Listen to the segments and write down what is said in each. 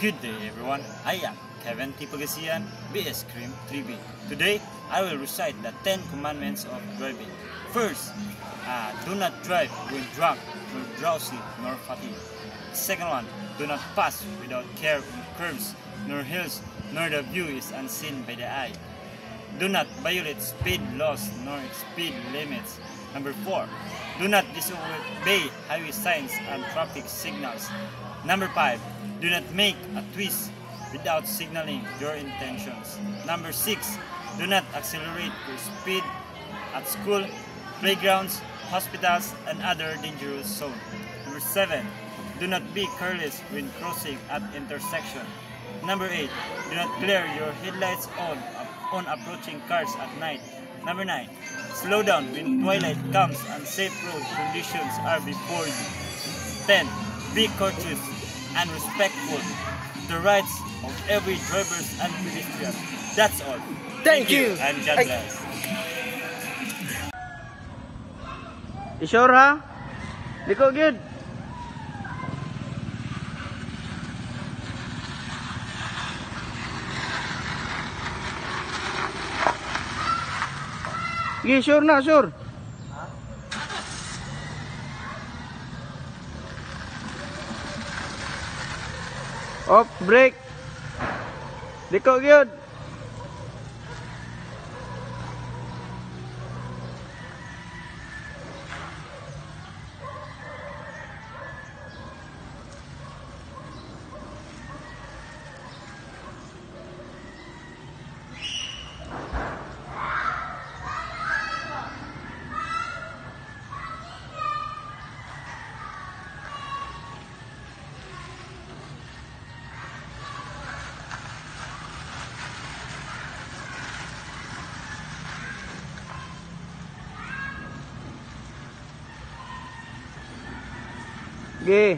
Good day everyone, I am Kevin T. Pagasian, BS Cream 3B. Today, I will recite the 10 commandments of driving. First, do not drive when drunk, nor drowsy, nor fatigued. Second one, do not pass without care on curves, nor hills, nor the view is unseen by the eye. Do not violate speed laws nor speed limits. Number 4, do not disobey highway signs and traffic signals. Number 5, do not make a twist without signaling your intentions. Number 6, do not accelerate your speed at school, playgrounds, hospitals, and other dangerous zones. Number 7, do not be careless when crossing at intersection. Number 8, do not glare your headlights on approaching cars at night. Number 9, slow down when twilight comes and safe road conditions are before you. 10, be courteous and respectful to the rights of every drivers and pedestrian. That's all. Thank you. And God bless. You sure ha? Liko good. Sige, sure na, sure. Off, break. Liko good. Sige.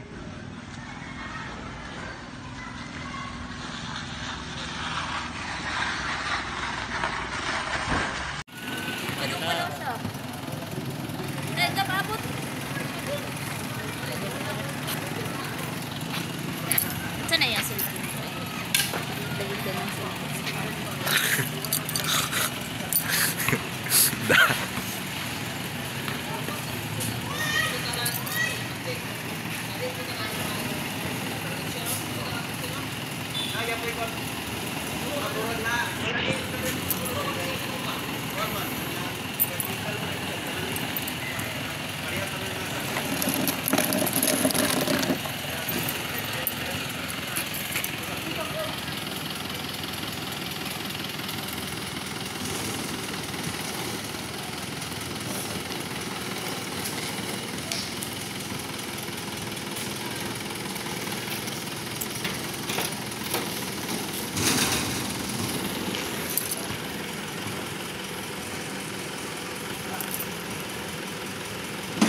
Sana ya cellphone. Lagi ka ng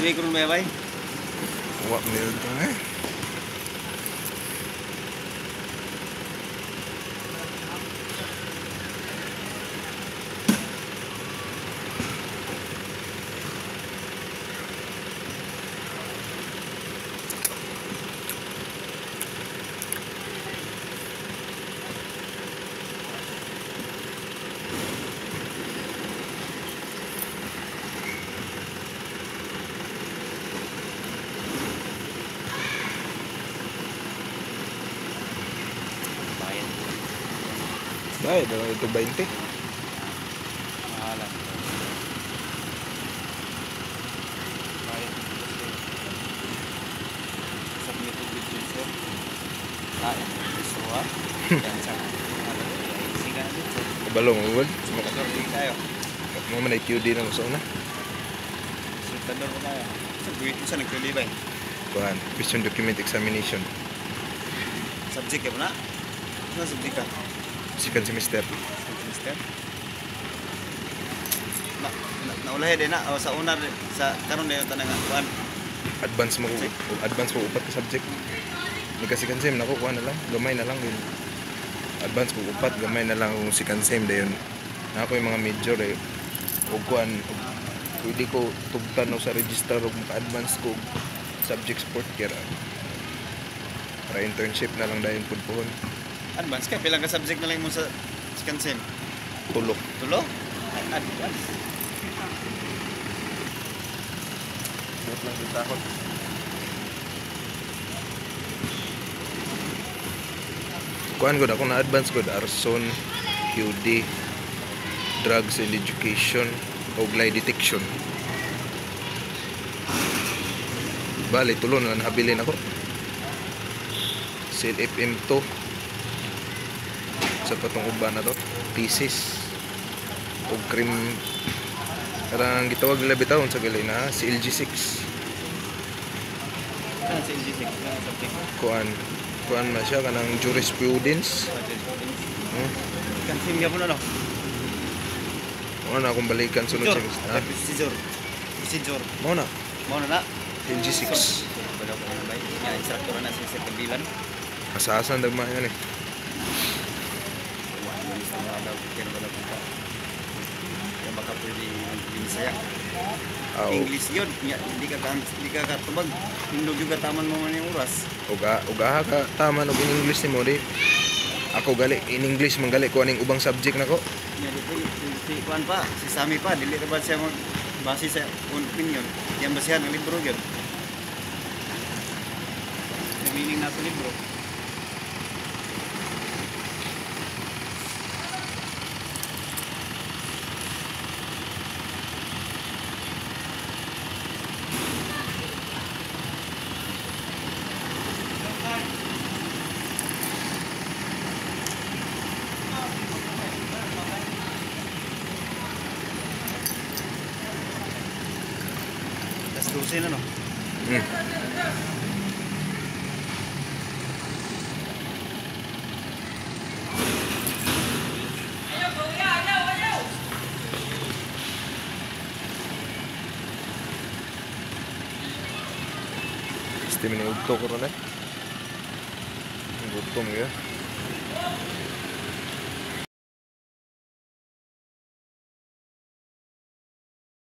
Sige, kurun ba bay? Wak nil tu Baik, dalam itu 20. Alam. Baik. Submit to video. Semua. Dan sangat. Sigan dito. Balong uwan. Sorry tayo. Mau mana QD na masuk na. Sultador ko tayo. Sa buwit mo sa nagkalibay. Kuhan, question document examination. Subject ya po na? Ano subject ka? Second semester. Semester? Naulahe din na. O sa una, sa karon din yung tanang kuhan. Advance mo upat ka subject. Magka-second sem nako kuha na lang, gamay na lang din. Advance mo upat, gamay na lang kung second sem dayon. Na ako yung mga major eh. Og kuan, pwede ko tugtan no sa register og maka-advance ko subject sport care. Para internship na lang dahil pudpuhon. Advance ka, pilang ka subject na lang mo sa second sem? Tulo. Tulo? Advance. Not lang yung takot. Kuhaan ko na, kung na-advance ko, arson, QD, drugs and education, o lie detection. Bali, tulo na nahabilin ako. CLFM 2. Sa patong uban na to. Thesis. O cream. Karang gitawag nila bitawon sa gali na CLG6. Ano sa LG6? Ano subject? Kuan na siya kanang jurisprudence. Second sem ka po na, no? Ano na akong balikan sunod Procedure. semester. Ha? Procedure. Mo na. Mau na na? LG6. Wala ko na ba? Yung instructor na sa kabilan. Asasan dagma yan eh. Kaya baka pwede mag-Bisaya. Aw, English yun. Hindi ka katubag. Hindog yung kataman mo man yung oras. ugaha ka tama og in English ni mo di. Ako gali in English man gali ko aning ubang subject nako. Si Juan pa, si Sami pa, dili ba siya base sa opinion. Yan basihan ang libro yun. May meaning na sa libro. Alas 12 na, no? Este minuto ko ron eh. Gutom ya.